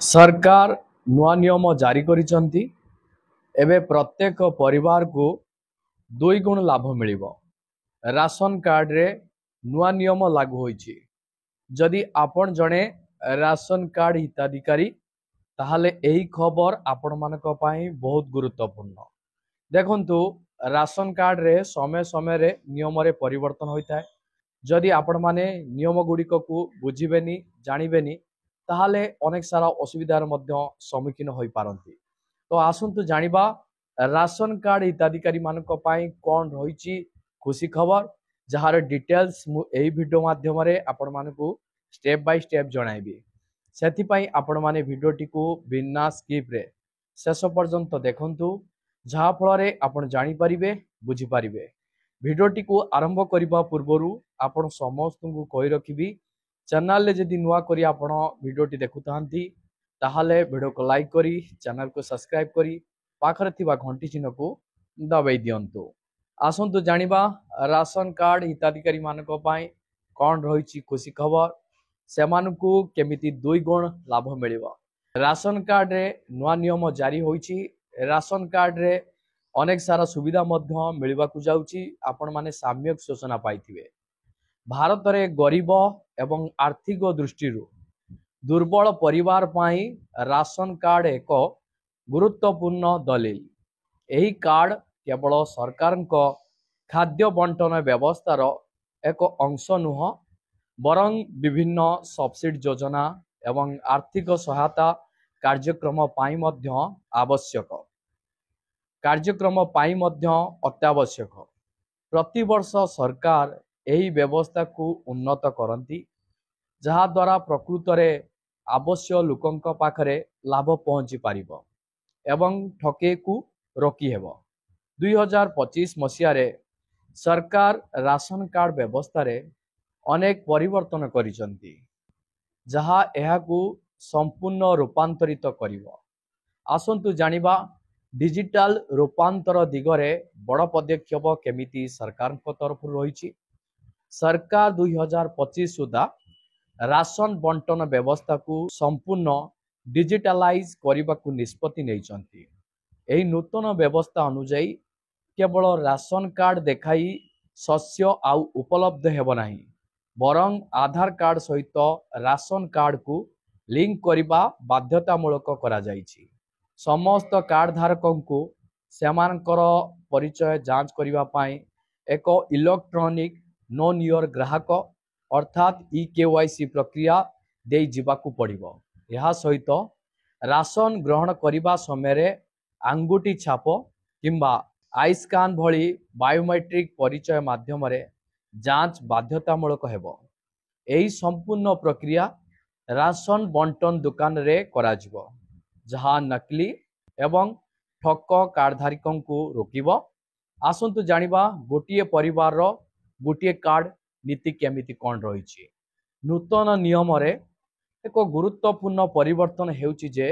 सरकार नुआ नियम जारी करिसंती। एबे प्रत्येक परिवार को दुई गुण लाभ मिलिबो। राशन कार्ड रे नुआ नियम लागू होईछि। जदि आपण जणे राशन कार्ड हिताधिकारी ताहले एही खबर आपण मानक पई बहुत गुरुत्वपूर्ण। देखंतु राशन कार्ड रे समय समय रे नियम रे परिवर्तन होइताय। जदि आपण माने नियम गुड़िक को बुझिबेनी जानिबेनी ताहले अनेक सारा असुविधार मध्य सम्मुखीन होई पारंती। तो आसंतु जानिबा राशन कार्ड हिताधिकारी मानक पई कोन रहिछि खुशी खबर, जहार डिटेल्स मु एही वीडियो माध्यम रे आपण मानकु स्टेप बाय स्टेप जणाइबी। सेथि पई आपण माने वीडियो टी को बिना स्किप रे शेष पर्यंत देखंतु, जहा फल रे आपण जानि परिबे बुझि परिबे। वीडियो टी को आरंभ करबा पूर्वरु आपण समस्त को कहि रखिबी, चैनल ले जदि नुआ करी आपण वीडियो टी देखुतांती ताहले वीडियो को लाइक करी चैनल को सब्सक्राइब करी पाखरे थिबा घंटी चिन्ह को दबाई दियंतु। आसंतु जानिबा राशन कार्ड हिताधिकारी मानक पई कोन रहिछि खुशी खबर, सेमानकु केमिति दुई गुण लाभ मिलिबो। राशन कार्ड रे नुआ नियम जारी होईछि। राशन कार्ड रे अनेक सारा सुविधा मध्य मिलवा को जाउछि। आपण माने साम्यक सूचना पाइथिबे। भारत रे गरीब एवं आर्थिक दृष्टि दुर्बल परिवार पाई राशन कार्ड एक गुरुत्वपूर्ण दलील। एही कार्ड केवल सरकार खाद्य बंटन व्यवस्थार एक अंश नुह, बरं विभिन्न सब्सिडी योजना एवं आर्थिक सहायता कार्यक्रम पाई मध्य आवश्यक अत्यावश्यक। प्रति वर्ष सरकार एही व्यवस्था को उन्नत करती, जहा द्वारा प्रकृत रे आवश्यक लोकंक पाखरे लाभ पहुंची पारिबो एवं ठके को रोकी हेबो। 2025 मसीहा रे सरकार राशन कार्ड व्यवस्था रे अनेक परिवर्तन करिसंती, जहा एहा को संपूर्ण रूपांतरित करिवो। आसंतु जानिबा डिजिटल रूपांतर दिगरे बड़ पदक्षेप केमिति सरकार तरफ रही। सरकार 2025 सुधा राशन बंटन व्यवस्था को संपूर्ण डिजिटलाइज करने को निष्पत्ति नहीं। एही नूतन व्यवस्था अनुजाई केवल राशन कार्ड देखाई शस्य आउ उपलब्ध हेब नाही, बरं आधार कार्ड सहित राशन कार्ड को लिंक करने बाध्यतामूलक करा जाइछि। समस्त कार्ड धारकों को सेमानकर परिचय जांच करने पाई एक इलेक्ट्रॉनिक नोन योर ग्राहक अर्थात EKYC प्रक्रिया दे जिबाकू पड़िबो। यह सहित राशन ग्रहण करने समय आंगुठी छाप किंबा आई स्कान भली बायोमेट्रिक परिचय माध्यम रे जांच बाध्यतामूलक हेबो। एही संपूर्ण प्रक्रिया राशन बंटन दुकान रे कराजिबो, जहां नकली एवं ठक कार्डधारिकों को रोकिबो। आसंतु जानिबा गोटिए परिवार रो गोटिए कार्ड नीति केमिति कोन रहिछि। नूतन नियम रे एक गुरुत्वपूर्ण परिवर्तन हेउछि जे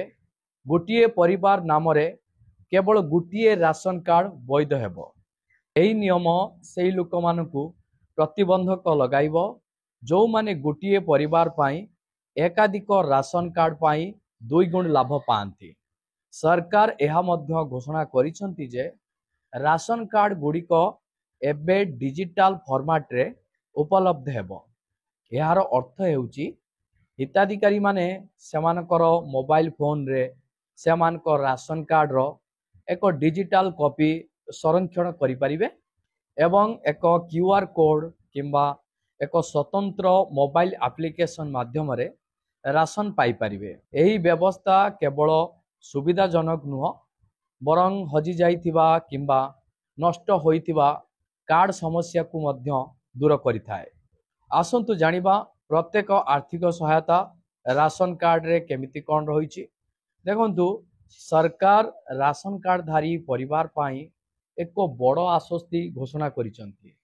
गोटिए परिवार नाम रे केवल गोटिए राशन कार्ड वैध हेबो। एही नियम सेही लोक मानकु प्रतिबंधक लगाइबो जो माने गोटिए परिवार पाई एकाधिक राशन कार्ड पाई दुई गुण लाभ पाती। सरकार एहा मध्य घोषणा करिसंती जे राशन कार्ड गुड़िक एबे डिजिटल फॉर्मेट रे उपलब्ध हेबो। यार अर्थ हेउची हिताधिकारी माने सेमानकर मोबाइल फोन रे सेमानकर राशन कार्ड रो एक डिजिटल कॉपी संरक्षण करि परिबे एवं एक QR कोड किंबा एक स्वतंत्र मोबाइल एप्लिकेशन माध्यम रे राशन पाई परिबे। एही व्यवस्था केवल सुविधाजनक नुह, बरं हजि जाइथिबा किंबा नष्ट होइथिबा कार्ड समस्या को मध्य दूर करिथाए। आसंतु जानिबा प्रत्येक आर्थिक सहायता राशन कार्ड रे केमिति कोन रहिछि। देखंतु सरकार राशन कार्ड धारी परिवार पाई एक बड़ आश्वस्ति घोषणा करिसंती,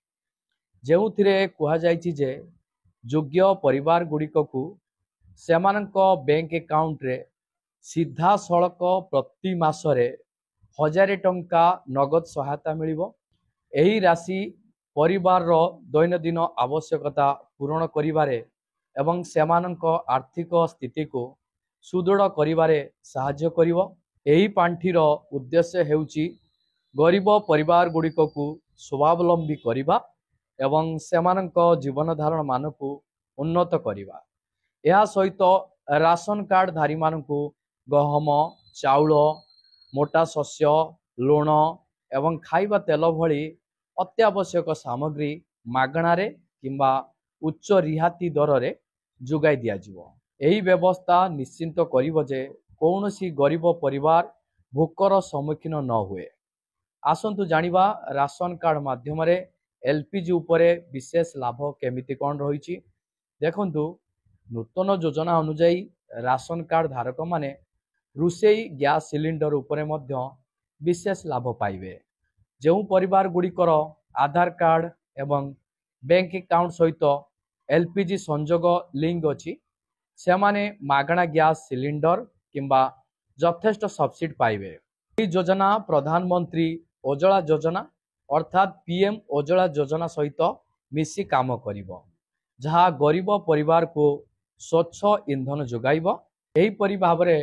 जेउथिरे कुहा जाइछि जे योग्य परिवार गुड़िक को सेमानक बैंक अकाउंट रे सीधा सड़क प्रति मासरे 1000 टंका नगद सहायता मिलिबो। एही राशि परिवार रो दैनंदिन आवश्यकता पूरण करिबारे एवं सेमानक आर्थिक स्थिति को सुदृढ़ करिबारे साहाय्य करिवो। एही पांठीर उद्देश्य हेउची गरीब परिवार गुड़िक को स्वावलंबी करिबा एवं सेमानक जीवन धारण मानक उन्नत करिबा। यह सहित राशन कार्ड धारी मानक गहम चाउल मोटा शस्य लुण एवं खाइबा तेल भली अत्यावश्यक सामग्री मागणारे किंबा उच्च रिहाती दर रे जोगाई दिया जिवो। एही व्यवस्था निश्चिंत करिवो जे कौनसी गरीब परिवार भोकर सम्मुखीन न हुए। आसंतु जानिबा राशन कार्ड माध्यम रे एलपीजी उपरे विशेष लाभ केमिति कोन रहिछि। देखंतु नूतन योजना अनुଯାयी राशन कार्ड धारक माने रुसेई गैस सिलिंडर उपरे मध्य विशेष लाभ पाइबे। जो परिवार गुड़िकर आधार कार्ड एवं बैंक अकाउंट सहित एलपीजी संजोग लिंक अछि से माने मागणा गैस सिलिंडर किंबा यथेष्ट सब्सिडी पाइबे। यह योजना प्रधानमंत्री उज्ज्वला योजना अर्थात पीएम उज्ज्वला योजना सहित मिसी काम करिवो, जहाँ गरीब परिवार को स्वच्छ ईंधन जोगाइब। एहीपरि भावरे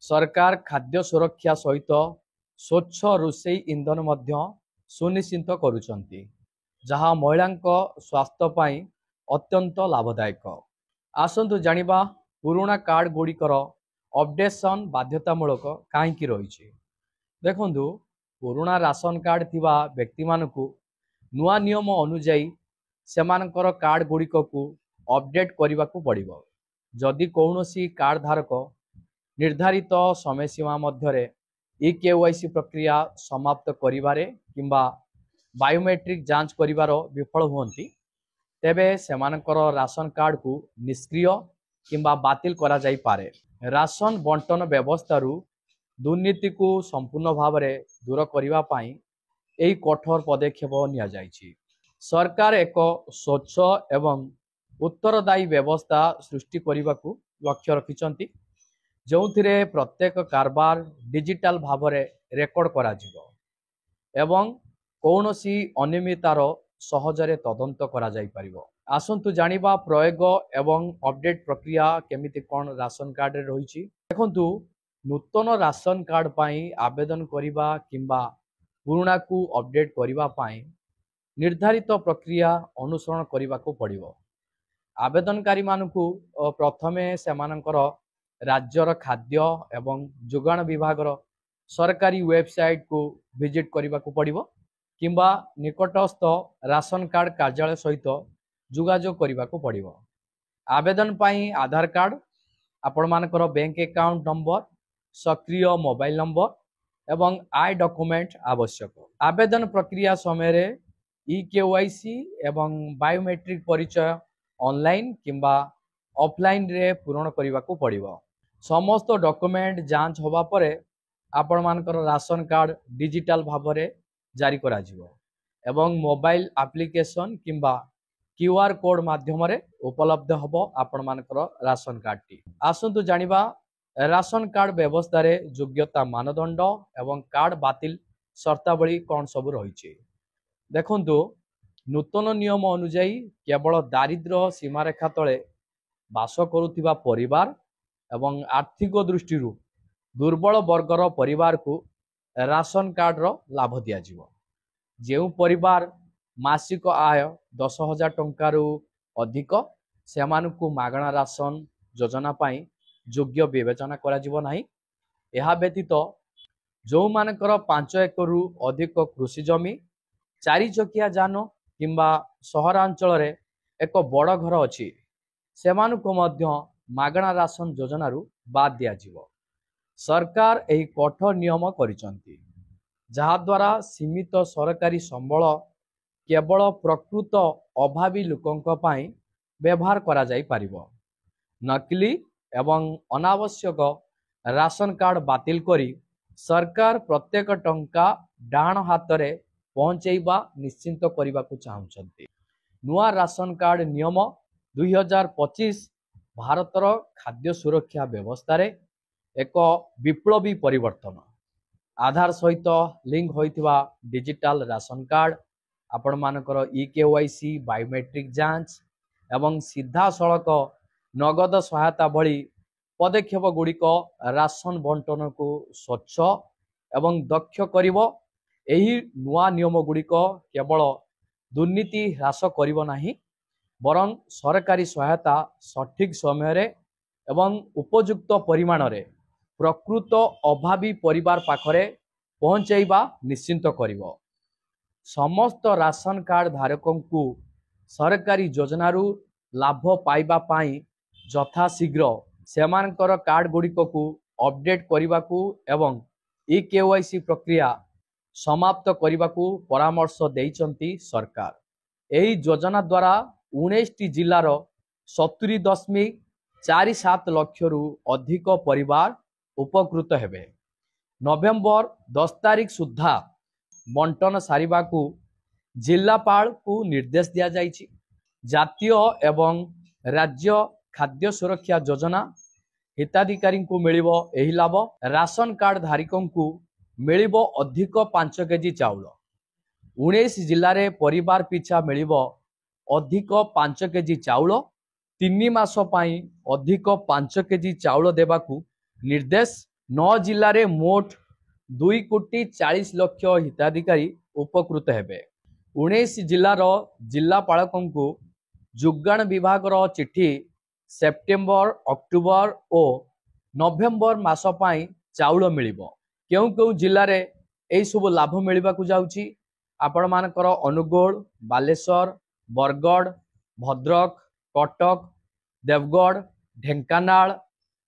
सरकार खाद्य सुरक्षा सहित स्वच्छ रोषेई ईंधन मध्य सुनिश्चित करुचंती, जहाँ महिलांक स्वास्थ्य पाई अत्यंत लाभदायक। आसंतु जानिबा पुराना कार्ड गुड़िकर अपडेशन बाध्यतामूलक काहींकि रहिछि। देखंतु पुराना राशन कार्ड थिबा व्यक्ति मानकु नुआ नियम अनुଯାयी सेमानकर कार्ड गुड़िक को अपडेट करने को पड़िबो। जदि कौनसी कार्ड धारक निर्धारित समय सीमा मध्य केवाईसी प्रक्रिया समाप्त करिबारे किंबा बायोमेट्रिक जांच करिबार विफल हुअंती, तेबे सेमानकर राशन कार्ड को निष्क्रिय किंबा बातिल करा जाई पारे। राशन बंटन व्यवस्थारू दुर्नीति को संपूर्ण भाव में दूर करने पाई एही कठोर पदक्षेप निया जायछि। सरकार एक स्वच्छ एवं उत्तरदायी व्यवस्था सृष्टि करने को लक्ष्य रखिछंती, जोथिरे प्रत्येक कारबार डिजिटल भाव में रेकर्ड करा जिवो एवं कौनसी अनियमितार सहजरे तदंत करा जाई परिबो। आसंतु जानिबा प्रयोग एवं अपडेट प्रक्रिया केमिति कोन राशन कार्ड रे रहिछि। देखंतु नूतन राशन कार्ड पाई आवेदन करिबा किंबा पुराना को अपडेट करिबा पाई निर्धारित प्रक्रिया अनुसरण करने को पड़िबो। आवेदनकारी मानकु प्रथमे सेमानकर राज्यर खाद्य एवं जोगाण विभाग सरकारी वेबसाइट को विजिट करने को पड़िबो किंबा निकटस्थ राशन कार्ड कार्यालय सहित जोगाजोग करने को पड़िबो। आवेदन पाई आधार कार्ड, आपण मानकर बैंक अकाउंट नंबर, सक्रिय मोबाइल नंबर एवं आई डॉक्यूमेंट आवश्यक। आवेदन प्रक्रिया समय रे केवाईसी एवं बायोमेट्रिक परिचय ऑनलाइन किंबा ऑफलाइन रे पूरण करने को पड़िबो। समस्त डॉक्यूमेंट जांच होबा परे आपण मानकर राशन कार्ड डिजिटल भाव में जारी करा जिवो एवं मोबाइल एप्लिकेशन किंबा क्यूआर कोड माध्यम रे उपलब्ध हबो आपण मानकर राशन कार्ड टी। आसंतु जानिबा राशन कार्ड व्यवस्था रे योग्यता मानदंड एवं कार्ड बातिल शर्तावली कौन सब रही। देखंतु नूतन नियम अनुଯାयी केवल दारिद्र्य सीमारेखा तले बास करुथिबा परिवार एवं आर्थिक दृष्टि दुर्बल वर्गर परिवार को राशन कार्ड रो लाभ दिया जिवो। जेउ परिवार मासिक आय 10,000 टंकारु अधिक सेमानकु मागणा राशन योजना पाई योग्य विवेचना करा जिवो नाही। एहा व्यतीत जो मानकर 5 एकरु अधिक कृषि जमी, 4 चकिया जान किंबा सहरांचल रे एक बड़ घर अछि सेमानकु मध्य मागणा राशन योजनारू बाद दिया जिवो। सरकार एही कठोर नियम करिसंती, जहा द्वारा सीमित सरकारी संबल केवल प्रकृत अभावी लोकंक पाई व्यवहार करा जाई परिबो। नकली एवं अनावश्यक राशन कार्ड बातिल करी सरकार प्रत्येक टंका डाण हाथ रे पहुंचेबा निश्चिंत करने को चाहते। नुआ राशन कार्ड नियम 2025 भारतर खाद्य सुरक्षा व्यवस्था रे एक विप्लवी परिवर्तन। आधार सहित लिंक होइथिबा डिजिटल राशन कार्ड, आपण मानकर केवाईसी बायोमेट्रिक जांच एवं सीधा सड़क नगद सहायता भली पदक्षेप गुड़िक राशन बंटन को स्वच्छ एवं दक्ष करिवो। एही नुआ नियम गुड़िक केवल दुर्नीति ह्रास करिवो नाही बरं सरकारी सहायता सठिक समय रे एवं उपयुक्त परिमाण रे प्रकृत अभावी परिवार पाखरे पहुंचाइबा निश्चिंत करिवो। समस्त राशन कार्ड धारकों को सरकारी योजनारू लाभ पाइबा पाई यथा शीघ्र सेमानकर कार्ड गुड़िक को अपडेट करने एवं ई-केवाईसी प्रक्रिया समाप्त करने को परामर्श देइचंती सरकार। एही योजना द्वारा 19 जिलार 70.47 लाख रु अधिक परिवार उपकृत हेबे। नवेम्बर 10 तारिख सुधा बंटन सारिबा को जिलापाल को निर्देश दिया जाइछि। जातीय एवं राज्य खाद्य सुरक्षा योजना हिताधिकारी को मिलिबो एही लाभ। राशन कार्ड धारकों को मिलिबो अधिक 5 केजी चाउल। 19 जिले में परिवार पिछा मिलिबो अधिक 5 केजी चाउल। 3 मास पई अधिक 5 केजी चाउल देबाकू निर्देश। 9 जिले में मोट 2,40,00,000 हिताधिकारी उपकृत हेबे। 19 जिलार जिलापालकों को जुगाण विभाग चिठी सेप्टेम्बर अक्टोबर और नवेम्बर मास पई चाउल मिलिबो। केउ केउ जिले में यही सब लाभ मिलवा जाउची आपण मानकर अनुगोल, बालेश्वर, बरगढ़, भद्रक, कटक, देवगढ़, ढेंकानाल,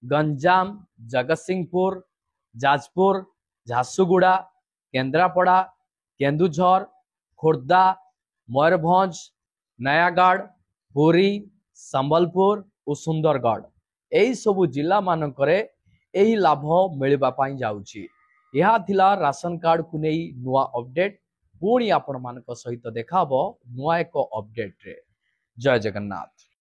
गंजाम, जगतसिंहपुर, जाजपुर, झारसुगुड़ा, केन्द्रापड़ा, केन्दुझर, खोर्धा, मयूरभंज, नयागढ़, पुरी, संबलपुर और सुंदरगढ़ यही सबु जिला मानकरे यही लाभ मिलवा पाई जाउची। यह थिला राशन कार्ड को नहीं नुआ अपडेट। पुणी आपण मानक सहित देखा नुआ एक अपडेट रे। जय जगन्नाथ।